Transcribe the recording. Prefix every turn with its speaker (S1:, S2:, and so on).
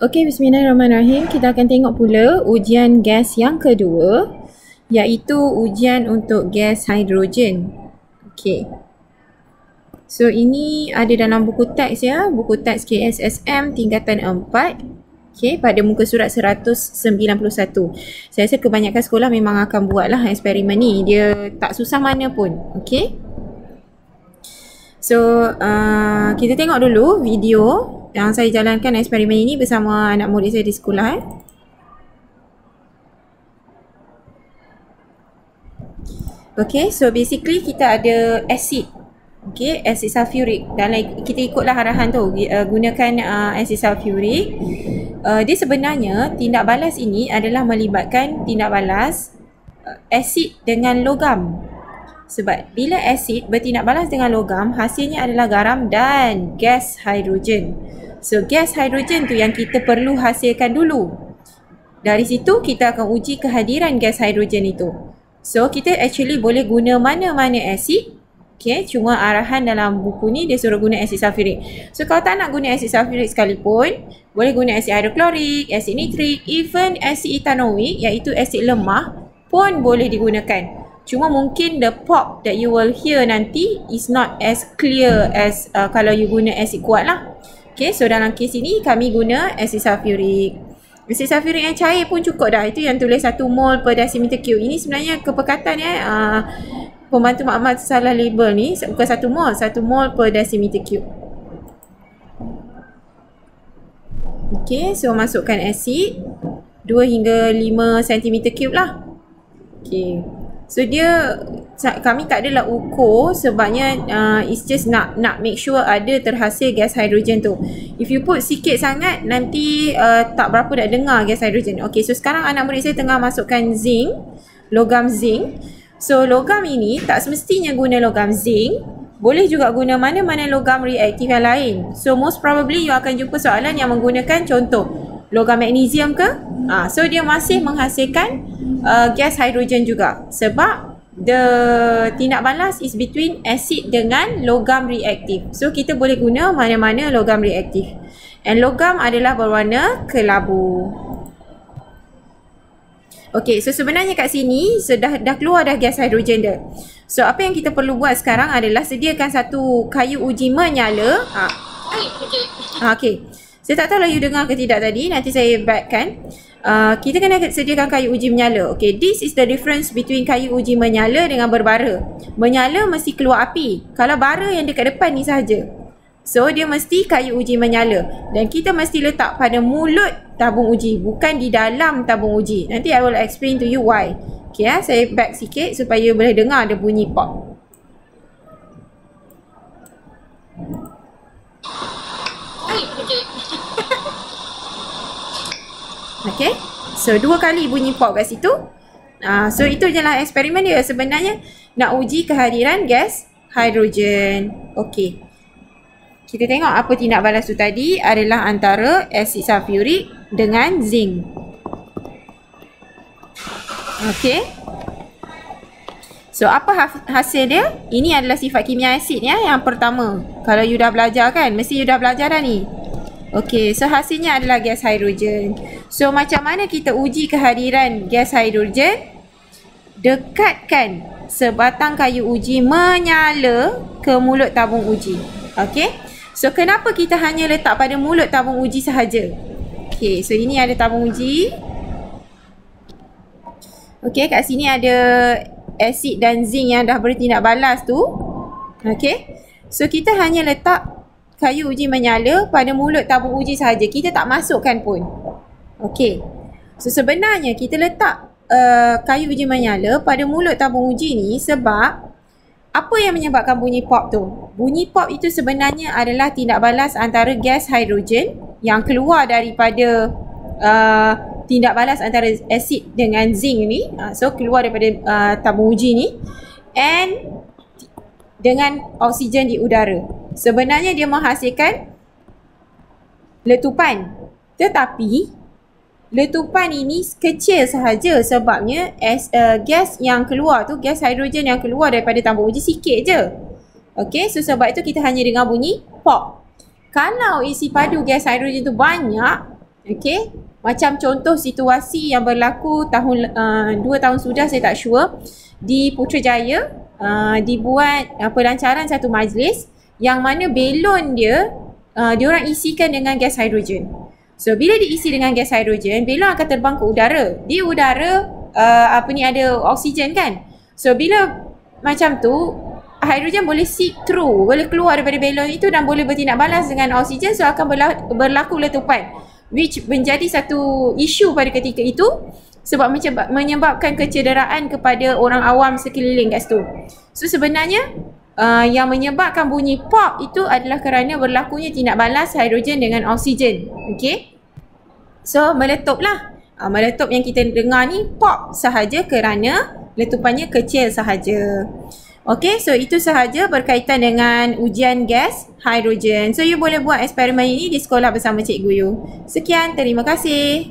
S1: Okey, bismillahirrahmanirrahim. Kita akan tengok pula ujian gas yang kedua, iaitu ujian untuk gas hidrogen. Okey. So ini ada dalam buku teks ya, buku teks KSSM tingkatan 4. Okey, pada muka surat 191. Saya rasa kebanyakan sekolah memang akan buatlah eksperimen ni. Dia tak susah mana pun. Okey. So, kita tengok dulu video yang saya jalankan eksperimen ini bersama anak murid saya di sekolah. Okay, so basically kita ada asid. Okay, asid sulfuric. Dan kita ikutlah arahan tu, gunakan asid sulfuric. Dia sebenarnya tindak balas ini adalah melibatkan tindak balas asid dengan logam. Sebab bila asid bertindak balas dengan logam, hasilnya adalah garam dan gas hidrogen. So, gas hidrogen tu yang kita perlu hasilkan dulu. Dari situ, kita akan uji kehadiran gas hidrogen itu. So, kita actually boleh guna mana-mana asid. Okay, cuma arahan dalam buku ni dia suruh guna asid sulfuric. So, kalau tak nak guna asid sulfuric sekalipun, boleh guna asid hidroklorik, asid nitrik, even asid etanoik iaitu asid lemah pun boleh digunakan. Cuma mungkin the pop that you will hear nanti is not as clear as kalau you guna asid kuat lah. Okay, so dalam kes ini kami guna asid sulfuric. Asid sulfuric yang cair pun cukup dah. Itu yang tulis 1 mol per decimeter cube. Ini sebenarnya kepekatan ya. Pembantu maklumat salah label ni. Bukan 1 mol, 1 mol per decimeter cube. Okay, so masukkan asid 2 hingga 5 cm cube lah. Okay. So dia, kami tak adalah ukur sebabnya it's just nak make sure ada terhasil gas hidrogen tu. If you put sikit sangat nanti tak berapa nak dengar gas hidrogen. Okay, so sekarang anak murid saya tengah masukkan zinc, logam zinc. So logam ini tak semestinya guna logam zinc. Boleh juga guna mana-mana logam reaktif yang lain. So most probably you akan jumpa soalan yang menggunakan contoh logam magnesium ke? So dia masih menghasilkan gas hidrogen juga. Sebab the tindak balas is between acid dengan logam reaktif. So kita boleh guna mana-mana logam reaktif. And logam adalah berwarna kelabu. Okay, so sebenarnya kat sini dah keluar dah gas hidrogen dia. So apa yang kita perlu buat sekarang adalah sediakan satu kayu uji menyala. Okay. Saya tak tahu lah you dengar ke tidak tadi. Nanti saya backkan. Kita kena sediakan kayu uji menyala. Okay, this is the difference between kayu uji menyala dengan berbara. Menyala mesti keluar api. Kalau bara yang dekat depan ni sahaja. So, dia mesti kayu uji menyala. Dan kita mesti letak pada mulut tabung uji. Bukan di dalam tabung uji. Nanti I will explain to you why. Okay, saya back sikit supaya boleh dengar ada bunyi pop. Okay, so 2 kali bunyi pop kat situ. So itu je lah eksperimen dia. Sebenarnya nak uji kehadiran gas hidrogen. Okay, kita tengok apa tindak balas tu tadi adalah antara asid sulfuric dengan zinc. Okay, so apa hasil dia? Ini adalah sifat kimia asid ya, yang pertama. Kalau you dah belajar kan, mesti you dah belajar dah ni. Okay, so hasilnya adalah gas hidrogen. So macam mana kita uji kehadiran gas hidrogen? Dekatkan sebatang kayu uji menyala ke mulut tabung uji. Okay, so kenapa kita hanya letak pada mulut tabung uji sahaja? Okay, so ini ada tabung uji. Okay, kat sini ada asid dan zinc yang dah bertindak balas tu. Okay, so kita hanya letak kayu uji menyala pada mulut tabung uji sahaja. Kita tak masukkan pun. Okey. So sebenarnya kita letak kayu uji menyala pada mulut tabung uji ni sebab apa yang menyebabkan bunyi pop tu? Bunyi pop itu sebenarnya adalah tindak balas antara gas hidrogen yang keluar daripada tindak balas antara asid dengan zinc ni. So keluar daripada tabung uji ni and dengan oksigen di udara. Sebenarnya dia menghasilkan letupan. Tetapi letupan ini kecil sahaja sebabnya gas yang keluar tu, gas hidrogen yang keluar daripada tabung uji sikit je. Okay, so sebab itu kita hanya dengar bunyi pop. Kalau isi padu gas hidrogen tu banyak, Okey. Macam contoh situasi yang berlaku tahun 2 tahun sudah, saya tak sure, di Putrajaya dibuat pelancaran satu majlis yang mana belon dia diorang isikan dengan gas hidrogen. So bila diisi dengan gas hidrogen, belon akan terbang ke udara. Di udara ada oksigen kan. So bila macam tu, hidrogen boleh seep through, boleh keluar daripada belon itu dan boleh bertindak balas dengan oksigen, so akan berlaku letupan, which menjadi satu isu pada ketika itu sebab menyebabkan kecederaan kepada orang awam sekeliling kat situ. So sebenarnya yang menyebabkan bunyi pop itu adalah kerana berlakunya tindak balas hidrogen dengan oksigen. Okay, so meletuplah. Meletup yang kita dengar ni pop sahaja kerana letupannya kecil sahaja. Okay, so itu sahaja berkaitan dengan ujian gas hidrogen. So you boleh buat eksperimen ini di sekolah bersama cikgu you. Sekian, terima kasih.